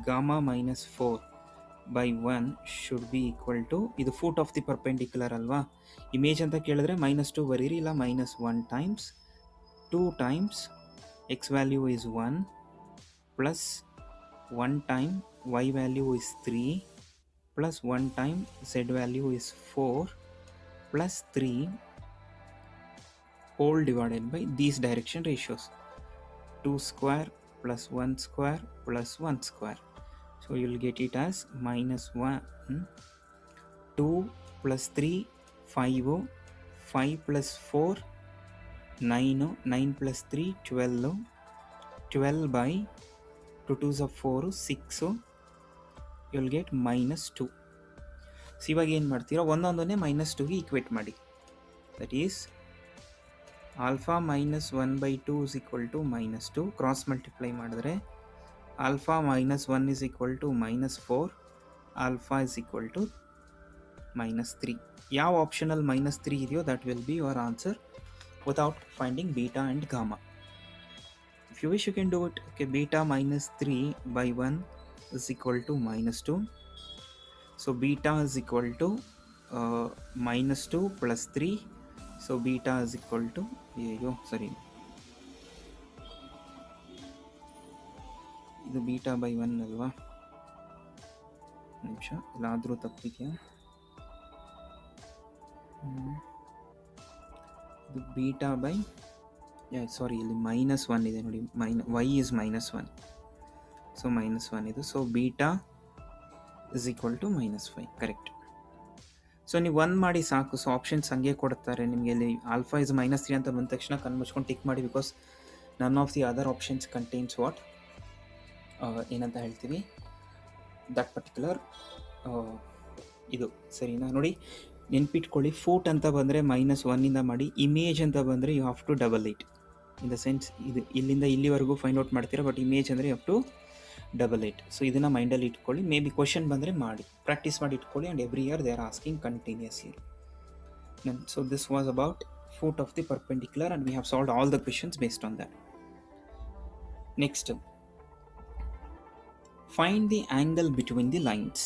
gamma minus 4 by 1 should be equal to, ಇದು foot of the perpendicular ಅಲ್ವಾ, image ಅಂತ ಕೇಳಿದ್ರೆ -2 ಬರೀರಿ, ಇಲ್ಲ -1 times 2 times X value is 1 plus 1 time Y value is 3 plus 1 time Z value is 4 plus 3 hole divided by these direction ratios 2 square plus 1 square plus 1 square. So you'll get it as minus 1, 2 plus 3, 5, 5 plus 4, 9, 9 plus 3, 12, 12 by 2 2s of 4, 6, you'll get minus 2. So ಇವಾಗ ಏನು ಮಾಡ್ತೀರಾ, ಒಂದೊಂದನ್ನೇ minus 2ಗೆ equate ಮಾಡಿ. That is alpha minus 1/2 is equal to minus 2. Cross multiply ಮಾಡಿದ್ರೆ alpha minus 1 is equal to minus 4. Alpha is equal to minus 3. ಯಾವ ಆಪ್ಷನಲ್ಲಿ minus 3 ಇದೆಯೋ that will be your answer without finding beta and gamma. If you wish, you can do it. Okay, beta minus 3 by 1 is equal to minus 2. So beta is equal to minus 2 plus 3. So beta is equal to ಇದು beta by 1 ಅಲ್ವಾ? ನಿಮಿಷ, ಎಲ್ಲಾದರೂ ತಪ್ಪಿದೆಯಾ? ಇದು beta by ಸಾರಿ, ಇಲ್ಲಿ minus 1 ಇದೆ ನೋಡಿ, y is minus 1. So minus 1 ಇದು. So beta is equal to minus 5. Correct. So ನೀವು 1 ಮಾಡಿ ಸಾಕು. ಸೊ ಆಪ್ಷನ್ಸ್ ಹಂಗೆ ಕೊಡ್ತಾರೆ ನಿಮಗೆ. ಇಲ್ಲಿ ಆಲ್ಫಾ ಇಸ್ minus 3 ಅಂತ ಬಂದ ತಕ್ಷಣ ಕಣ್ಣು ಮುಚ್ಕೊಂಡು ಟಿಕ್ ಮಾಡಿ, because none of the other options contains what ಏನಂತ ಹೇಳ್ತೀವಿ, ದಟ್ ಪರ್ಟಿಕ್ಯುಲರ್ ಇದು. ಸರಿನಾ? ನೋಡಿ, ನೆನ್ಪಿಟ್ಕೊಳ್ಳಿ, ಫೂಟ್ ಅಂತ ಬಂದರೆ -1 ಮಾಡಿ, ಇಮೇಜ್ ಅಂತ ಬಂದರೆ you have to double it. In the sense ಇದು ಇಲ್ಲಿಂದ ಇಲ್ಲಿವರೆಗೂ ಫೈಂಡ್ ಔಟ್ ಮಾಡ್ತೀರಾ, ಬಟ್ ಇಮೇಜ್ ಅಂದರೆ you have to double it. So ಇದನ್ನು ಮೈಂಡಲ್ಲಿ ಇಟ್ಕೊಳ್ಳಿ. ಮೇ ಬಿ ಕ್ವಶನ್ ಬಂದರೆ ಮಾಡಿ, ಪ್ರಾಕ್ಟೀಸ್ ಮಾಡಿ ಇಟ್ಕೊಳ್ಳಿ. And every year they are asking continuously. So this was about foot of the perpendicular, and we have solved all the questions based on that. Next, find the angle between the lines.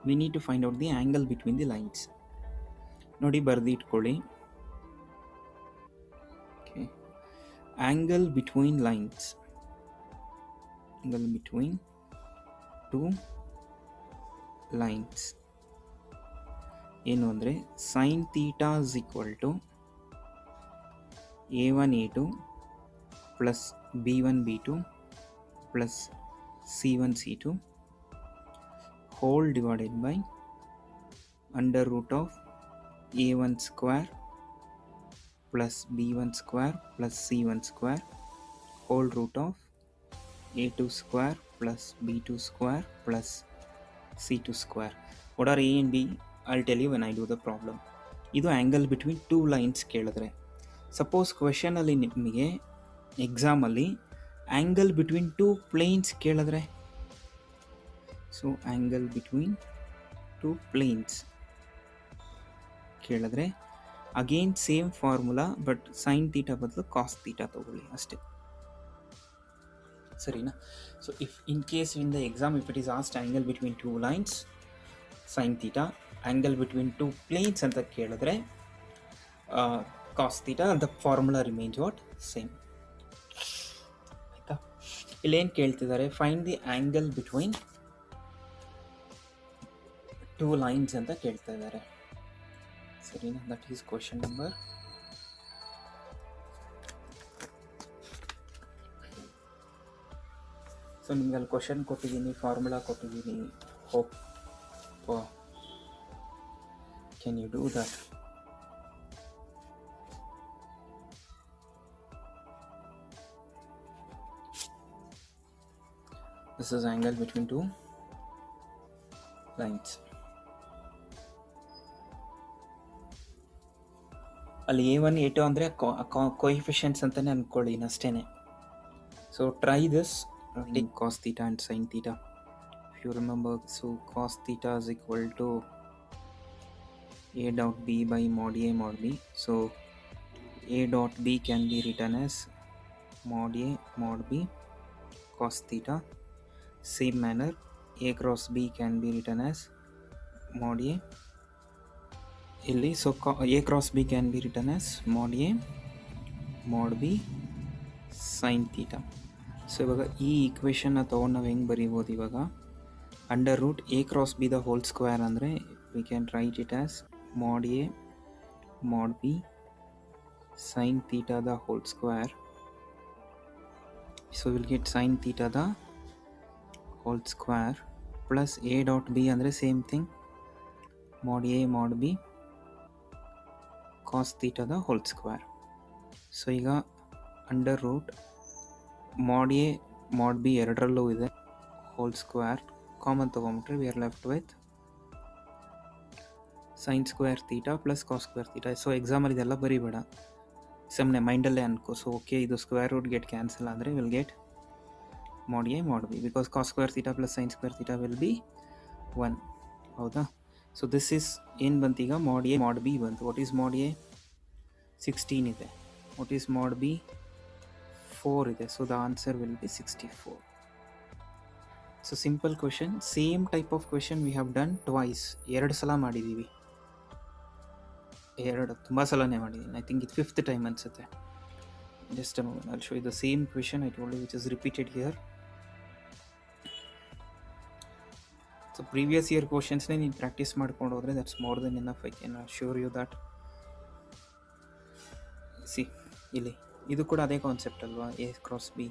We need to find out the angle between the lines. ನೋಡಿ, ಬರ್ದು ಇಟ್ಕೊಳ್ಳಿ. Okay, angle between lines, angle between two lines ಏನು ಅಂದರೆ sin theta is equal to a1 a2 plus b1 b2 plus c1 c2 whole divided by under root of a1 square plus b1 square plus c1 square whole root of a2 square plus b2 square plus c2 square. What are a and b? I'll tell you when I do the problem. ಇದು angle between two lines ಕೇಳಿದ್ರೆ, suppose ಕ್ವೆಶನಲ್ಲಿ ನಿಮಗೆ ಎಕ್ಸಾಮಲ್ಲಿ angle between two planes ಕೇಳಿದ್ರೆ, so angle between two planes ಕೇಳಿದ್ರೆ again same formula, but sine theta ಬದಲು cos theta ತಗೊಳ್ಳಿ ಅಷ್ಟೇ. ಸರಿನಾ? So if in case in the exam if it is asked angle between two lines sine theta, angle between two planes ಅಂತ ಕೇಳಿದ್ರೆ cos theta, the formula remains what same. ಆಯಿತಾ? ಇಲ್ಲೇನು ಕೇಳ್ತಿದ್ದಾರೆ, find the angle between two lines ಅಂತ ಕೇಳ್ತಾ ಇದ್ದಾರೆ. ಸರಿನಾ? That is question number. So ನಿಮ್ಗೆ ಅಲ್ಲಿ ಕ್ವಶನ್ ಕೊಟ್ಟಿದ್ದೀನಿ, ಫಾರ್ಮುಲಾ ಕೊಟ್ಟಿದ್ದೀನಿ. Hope can you do that? This is angle between two lines. ಅಲ್ಲಿ a1 a2 ಅಂದರೆ ಕೋಎಫಿಷಿಯಂಟ್ಸ್ ಅಂತಲೇ ಅಂದ್ಕೊಳ್ಳಿ ಅಷ್ಟೇ. So try this, cos theta and sin theta. If you remember, so cos theta is equal to a dot b by mod a mod b. So a dot b can be written as mod a mod b cos theta. Same manner, a cross b can be written as mod a illi. So a cross b can be written as mod a mod b sin theta. So ಇವಾಗ ಈ ಈಕ್ವೇಷನ್ನ ತೊಗೊಂಡು ನಾವು ಹೆಂಗೆ ಬರೀಬೋದು, ಇವಾಗ under root a cross b the whole square ಅಂದರೆ we can write it as mod a mod b sin theta the whole square. So we'll get sin theta the whole square plus a dot b ಅಂದರೆ same thing mod a mod b cos theta the whole square. ಸೊ ಈಗ under root mod a mod b ಎರಡರಲ್ಲೂ ಇದೆ whole square common ತೊಗೊಂಬಿಟ್ರೆ we are left with sine square theta plus cos square theta. So ಎಕ್ಸಾಮಲ್ಲಿ ಇದೆಲ್ಲ ಬರೀಬೇಡ, ಸುಮ್ಮನೆ ಮೈಂಡಲ್ಲೇ ಅನ್ಕೋ. ಸೊ ಓಕೆ, ಇದು ಸ್ಕ್ವೇರ್ ರೂಟ್ ಗೆಟ್ ಕ್ಯಾನ್ಸಲ್ ಆದರೆ will get mod a mod b because cos square theta plus sine square theta will be 1. ಹೌದಾ? So this is ಏನು ಬಂತು ಈಗ mod a mod b ಬಂತು. What is mod a? 16 ಇದೆ. What is mod b? 4 ಇದೆ. So the answer will be 64. So simple question, same type of question we have done twice. 2 ಸಲ ಮಾಡಿದ್ದೀವಿ. ತುಂಬ ಸಲನೇ ಮಾಡಿದ್ದೀನಿ. ಐ ಥಿಂಕ್ ಇದು 5th ಟೈಮ್ ಅನಿಸುತ್ತೆ. Just a moment, I'll show you the same question I told you which is repeated here. So previous year ಕ್ವಶನ್ಸ್ನೇ ನೀನು practice ಮಾಡ್ಕೊಂಡು ಹೋದರೆ that's more then enough. I can assure you that. See ಇಲ್ಲಿ ಇದು ಕೂಡ ಅದೇ concept ಅಲ್ವಾ, A cross B.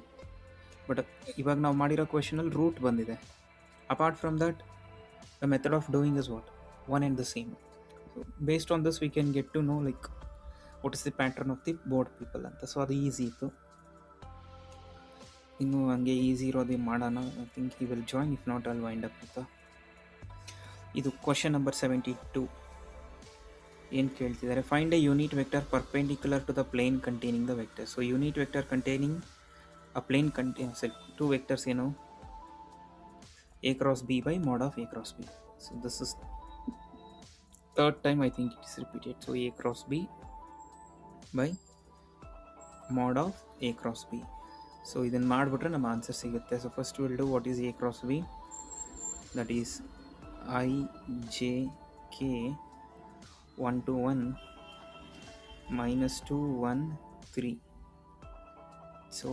But ಇವಾಗ ನಾವು ಮಾಡಿರೋ ಕ್ವೆಶನಲ್ಲಿ ರೂಟ್ ಬಂದಿದೆ. Apart from that the method of doing is what? One and the same. So based on this we can get to know like what is the pattern of the board people ಅಂತ. So ಅದು easy ಇತ್ತು. ಇನ್ನು ಹಂಗೆ easy ಇರೋದೇ ಮಾಡೋಣ. I think he will join, if not I'll wind up ಅಂತ. ಇದು question number 72. ಏನು ಕೇಳ್ತಿದ್ದಾರೆ? Find a unit vector perpendicular to the plane containing the vector. So unit vector containing a plane two vectors ಏನು? a cross b by mod of a cross b. So this is third time I think it is repeated. So a cross b by mod of a cross b. So ಇದನ್ನು ಮಾಡಿಬಿಟ್ರೆ ನಮ್ಮ answer ಸಿಗುತ್ತೆ. So first will do what is a cross b. That is I j k 1 to 1 minus 2 1 3. So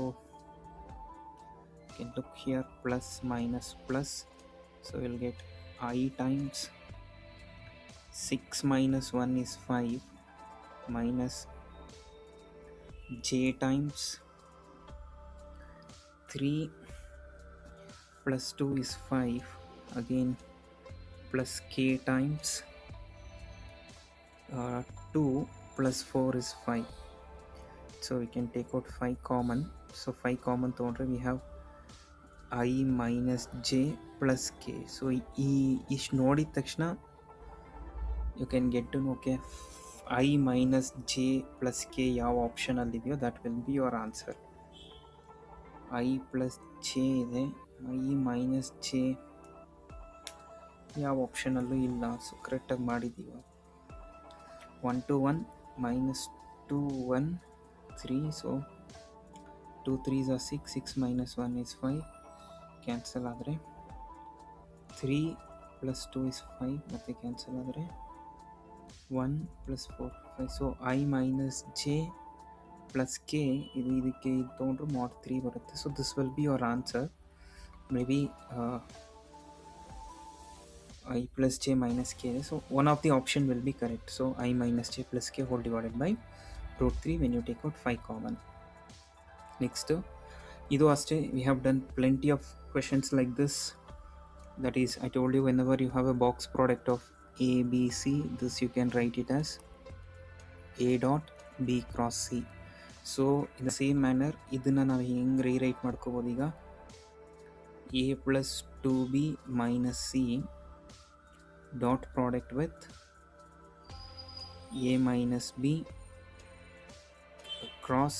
you can look here plus minus plus, so we'll get I times 6 minus 1 is 5 minus j times 3 plus 2 is 5 again plus k times 2 plus 4 is 5. So we can take out 5 common. So 5 common ತೊಗೊಂಡ್ರೆ we have I minus j plus k. So ಇಷ್ಟು ನೋಡಿದ ತಕ್ಷಣ you can get to know okay I minus j plus k ಯಾವ ಆಪ್ಷನಲ್ಲಿದೆಯೋ that will be your answer. I plus j ಇದೆ, I minus j ಯಾವ ಆಪ್ಷನಲ್ಲೂ ಇಲ್ಲ. So ಕರೆಕ್ಟಾಗಿ ಮಾಡಿದ್ದೀವಿ. 1 to 1 minus 2 1 3. So 2 3s are 6, 6 minus 1 is 5. Cancel ಆದರೆ 3 plus 2 is 5, ಮತ್ತು cancel ಆದರೆ 1 plus 4 5. So I minus j plus k ಇದಕ್ಕೆ ಇದು ತೊಗೊಂಡ್ರೆ mod 3 ಬರುತ್ತೆ. So this will be your answer. May be I plus j minus k. So one of the option will be correct. So I minus j plus k whole divided by root 3 when you take out 5 common. Next, idu aste we have done plenty of questions like this. That is, I told you whenever you have a box product of a b c, this you can write it as a dot b cross c. So in the same manner ಇದನ್ನ ನಾವು ಹೆಂಗೆ rewrite ಮಾಡ್ಕೋಬೋದು? ಈಗ a plus 2b minus c dot product with a minus b cross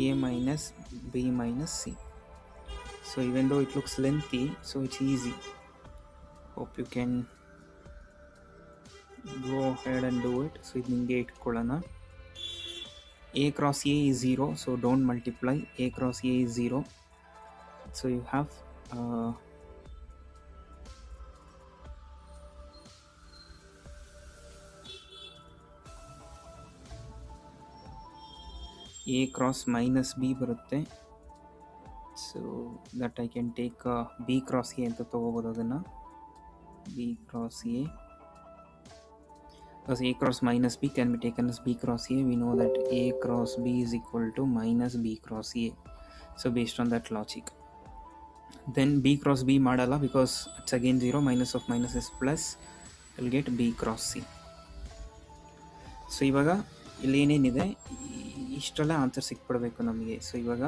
a minus b minus c. So even though it looks lengthy, so it's easy. Hope you can go ahead and do it. So ಇದಕ್ಕೆ ಇಟ್ಕೊಳ್ಳೋಣ. a cross a is 0, so don't multiply. a cross a is 0, so you have a cross minus b ಬರುತ್ತೆ. So that I can take b cross a ಅಂತ ತೊಗೋಬೋದು. ಅದನ್ನು b cross a, because a cross minus b can be taken as b cross a. We know that a cross b is equal to minus b cross a. So based on that logic, then b cross b ಮಾಡಲ್ಲ because it's again 0, minus of minus is plus, will get b cross c. So ಇವಾಗ ಇಲ್ಲಿ ಏನೇನಿದೆ ಇಷ್ಟರಲ್ಲೇ answer ಸಿಕ್ಬಿಡಬೇಕು ನಮಗೆ. So ಇವಾಗ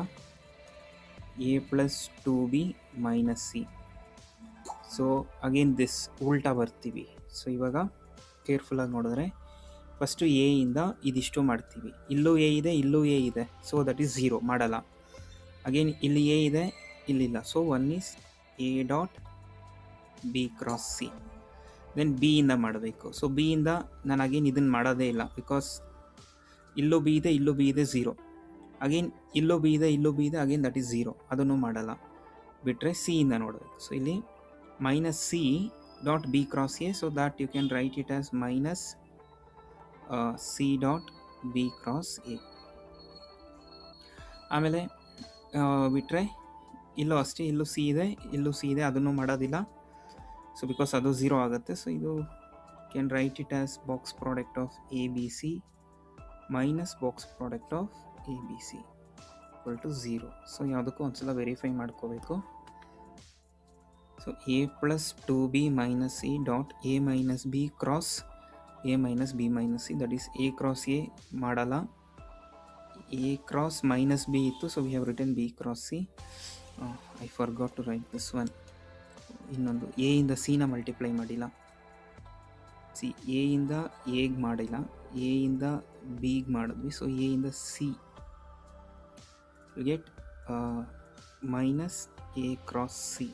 a plus 2b minus c. So again this ಉಲ್ಟಾ ಬರ್ತೀವಿ. ಸೊ ಇವಾಗ ಕೇರ್ಫುಲ್ಲಾಗಿ ನೋಡಿದ್ರೆ ಫಸ್ಟು ಎ ಇಂದ ಇದಿಷ್ಟು ಮಾಡ್ತೀವಿ. ಇಲ್ಲೂ ಎ ಇದೆ, ಇಲ್ಲೂ ಎ ಇದೆ, ಸೊ ದಟ್ ಈಸ್ 0 ಮಾಡಲ್ಲ. ಅಗೇನ್ ಇಲ್ಲಿ ಎ ಇದೆ, ಇಲ್ಲಿಲ್ಲ, so 1 is A dot B cross C. Then B ಇಂದ ಮಾಡಬೇಕು. ಸೊ ಬಿ ಇಂದ ನಾನು ಅಗೇನ್ ಇದನ್ನು ಮಾಡೋದೇ ಇಲ್ಲ ಬಿಕಾಸ್ ಇಲ್ಲೂ ಬಿ ಇದೆ, ಇಲ್ಲೂ ಬಿ ಇದೆ, 0. ಅಗೇನ್ ಇಲ್ಲೂ ಬಿ ಇದೆ, ಇಲ್ಲೂ ಬಿ ಇದೆ, ಅಗೇನ್ ದಟ್ ಈಸ್ 0, ಅದನ್ನು ಮಾಡಲ್ಲ. ಬಿಟ್ಟರೆ ಸಿ ಇಂದ ನೋಡಬೇಕು. ಸೊ ಇಲ್ಲಿ minus C dot B cross A, so that you can write it as minus C dot B cross A. ಆಮೇಲೆ ಬಿಟ್ಟರೆ ಇಲ್ಲೂ ಅಷ್ಟೇ, ಇಲ್ಲೂ ಸಿ ಇದೆ, ಇಲ್ಲೂ ಸಿ ಇದೆ, ಅದನ್ನು ಮಾಡೋದಿಲ್ಲ. ಸೊ ಬಿಕಾಸ್ ಅದು 0 ಆಗುತ್ತೆ. ಸೊ ಇದು can write it as box product of A B C minus box product of A B C equal to 0. So ಯಾವುದಕ್ಕೂ ಒಂದ್ಸಲ ವೆರಿಫೈ ಮಾಡ್ಕೋಬೇಕು. So A plus 2b minus C dot A minus B cross A minus B minus C, that is A cross A ಮಾಡಲ್ಲ. A cross minus B ಇತ್ತು, so we have written B cross C. I forgot to write this one. ಇನ್ನೊಂದು A ಇಂದ ಸಿನ multiply ಮಾಡಿಲ್ಲ. C A ಇಂದ ಎಗೆ ಮಾಡಿಲ್ಲ, A ಇಂದ ಬಿಗೆ ಮಾಡಿದ್ವಿ. ಸೊ ಎ ಇಂದ C get minus A cross c.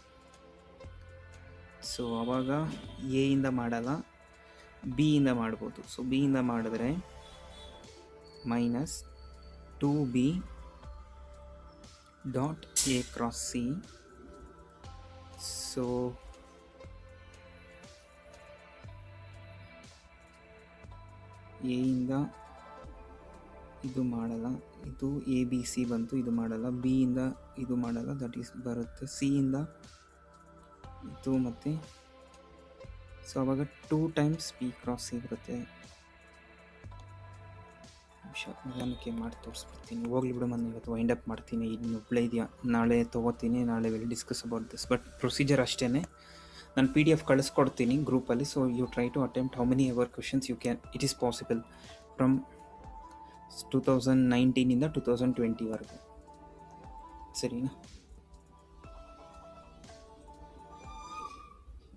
So ಆವಾಗ ಎ ಇಂದ ಮಾಡಲ್ಲ, ಬಿ ಇಂದ ಮಾಡ್ಬೋದು. ಸೊ ಬಿ ಇಂದ ಮಾಡಿದ್ರೆ minus 2b dot A cross c. So A ಇಂದ ಇದು ಮಾಡಲ್ಲ, ಇದು ಎ ಬಿ ಸಿ ಬಂತು, ಇದು ಮಾಡಲ್ಲ. ಬಿ ಇಂದ ಇದು ಮಾಡಲ್ಲ, ದಟ್ ಈಸ್ ಬರುತ್ತೆ. ಸಿ ಇಂದ ಇದು ಮತ್ತು ಸೊ ಆವಾಗ 2 ಟೈಮ್ಸ್ ಬಿ ಕ್ರಾಸ್ ಸಿ ಬರುತ್ತೆ. ನಿಧಾನಕ್ಕೆ ಮಾಡಿ ತೋರಿಸ್ಬಿಡ್ತೀನಿ. ಹೋಗ್ಲಿ ಬಿಡು, ನಾನು ಇವತ್ತು ವೈಂಡ್ ಅಪ್ ಮಾಡ್ತೀನಿ. ಇನ್ನು ಒಬ್ಬಳೇ ಇದೆಯಾ, ನಾಳೆ ತೊಗೋತೀನಿ, ನಾಳೆ will discuss about this. But procedure ಅಷ್ಟೇ. ನಾನು PDF ಕಳಿಸ್ಕೊಡ್ತೀನಿ ಗ್ರೂಪಲ್ಲಿ. So you try to attempt how many ever questions you can. It is possible from 2019 ಇಂದ 2020ವರೆಗೂ. ಸರಿನಾ?